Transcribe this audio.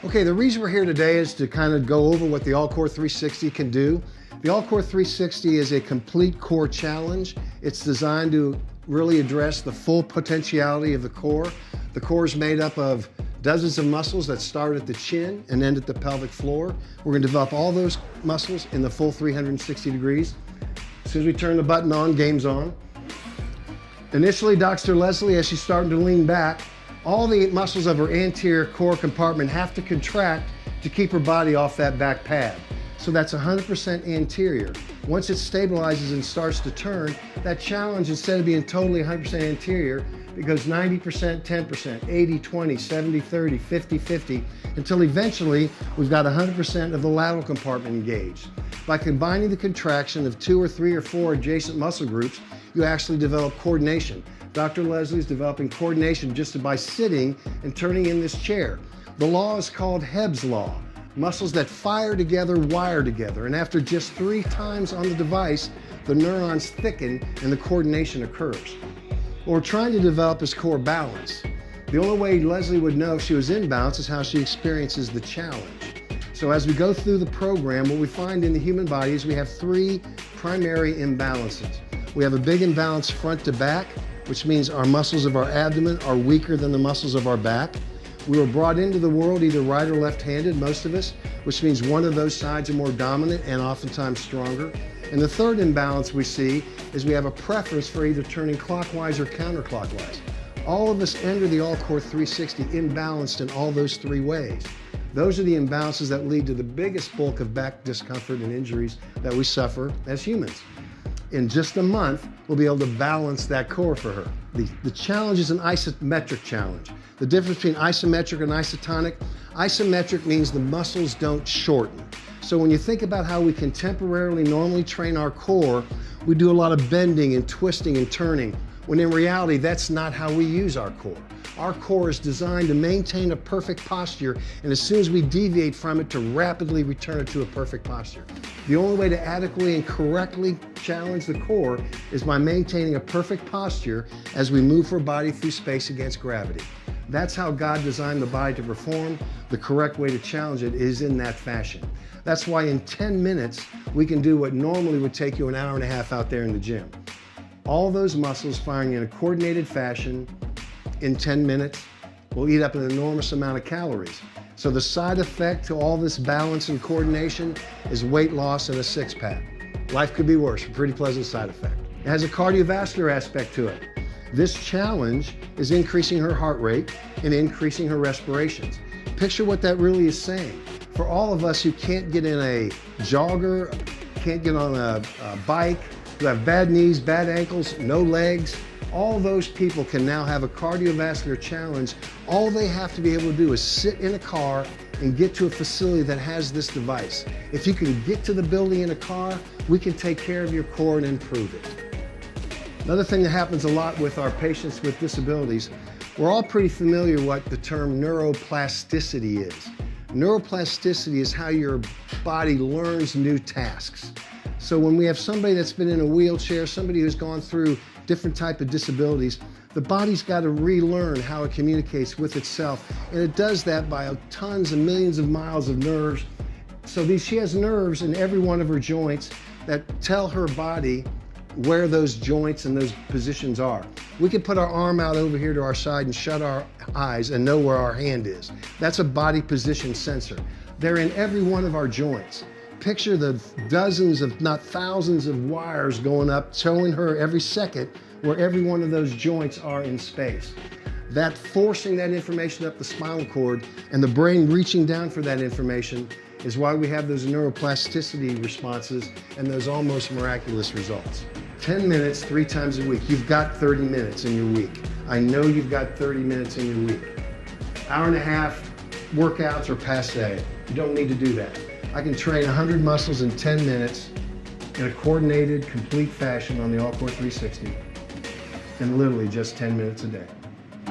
Okay, the reason we're here today is to kind of go over what the AllCore360 can do. The AllCore360 is a complete core challenge. It's designed to really address the full potentiality of the core. The core is made up of dozens of muscles that start at the chin and end at the pelvic floor. We're going to develop all those muscles in the full 360 degrees. As soon as we turn the button on, game's on. Initially, Dr. Leslie, as she's starting to lean back, all the muscles of her anterior core compartment have to contract to keep her body off that back pad. So that's 100% anterior. Once it stabilizes and starts to turn, that challenge, instead of being totally 100% anterior, it goes 90%, 10%, 80, 20, 70, 30, 50, 50, until eventually we've got 100% of the lateral compartment engaged. By combining the contraction of 2 or 3 or 4 adjacent muscle groups, you actually develop coordination. Dr. Leslie's developing coordination just by sitting and turning in this chair. The law is called Hebb's law. Muscles that fire together wire together, and after just 3 times on the device, the neurons thicken and the coordination occurs. What we're trying to develop is core balance. The only way Leslie would know if she was in balance is how she experiences the challenge. So as we go through the program, what we find in the human body is we have 3 primary imbalances. We have a big imbalance front to back, which means our muscles of our abdomen are weaker than the muscles of our back. We were brought into the world either right or left-handed, most of us, which means one of those sides are more dominant and oftentimes stronger. And the third imbalance we see is we have a preference for either turning clockwise or counterclockwise. All of us enter the AllCore360 imbalanced in all those 3 ways. Those are the imbalances that lead to the biggest bulk of back discomfort and injuries that we suffer as humans. In just a month, we'll be able to balance that core for her. The challenge is an isometric challenge. The difference between isometric and isotonic, isometric means the muscles don't shorten. So when you think about how we can temporarily normally train our core, we do a lot of bending and twisting and turning, when in reality, that's not how we use our core. Our core is designed to maintain a perfect posture, and as soon as we deviate from it, to rapidly return it to a perfect posture. The only way to adequately and correctly challenge the core is by maintaining a perfect posture as we move our body through space against gravity. That's how God designed the body to perform. The correct way to challenge it is in that fashion. That's why in 10 minutes, we can do what normally would take you an hour and a half out there in the gym. All those muscles firing in a coordinated fashion in 10 minutes will eat up an enormous amount of calories. So the side effect to all this balance and coordination is weight loss and a 6-pack. Life could be worse, a pretty pleasant side effect. It has a cardiovascular aspect to it. This challenge is increasing her heart rate and increasing her respirations. Picture what that really is saying. For all of us who can't get in a jogger, can't get on a bike, who have bad knees, bad ankles, no legs, all those people can now have a cardiovascular challenge. All they have to be able to do is sit in a car and get to a facility that has this device. If you can get to the building in a car, we can take care of your core and improve it. Another thing that happens a lot with our patients with disabilities, we're all pretty familiar what the term neuroplasticity is. Neuroplasticity is how your body learns new tasks. So when we have somebody that's been in a wheelchair, somebody who's gone through different type of disabilities, the body's got to relearn how it communicates with itself. And it does that by tons and millions of miles of nerves. So she has nerves in every one of her joints that tell her body where those joints and those positions are. We can put our arm out over here to our side and shut our eyes and know where our hand is. That's a body position sensor. They're in every one of our joints. Picture the dozens, if not thousands, of wires going up, telling her every second where every one of those joints are in space. That forcing that information up the spinal cord and the brain reaching down for that information is why we have those neuroplasticity responses and those almost miraculous results. 10 minutes, 3 times a week. You've got 30 minutes in your week. I know you've got 30 minutes in your week. Hour and a half workouts are passe. You don't need to do that. I can train 100 muscles in 10 minutes in a coordinated, complete fashion on the AllCore360 in literally just 10 minutes a day.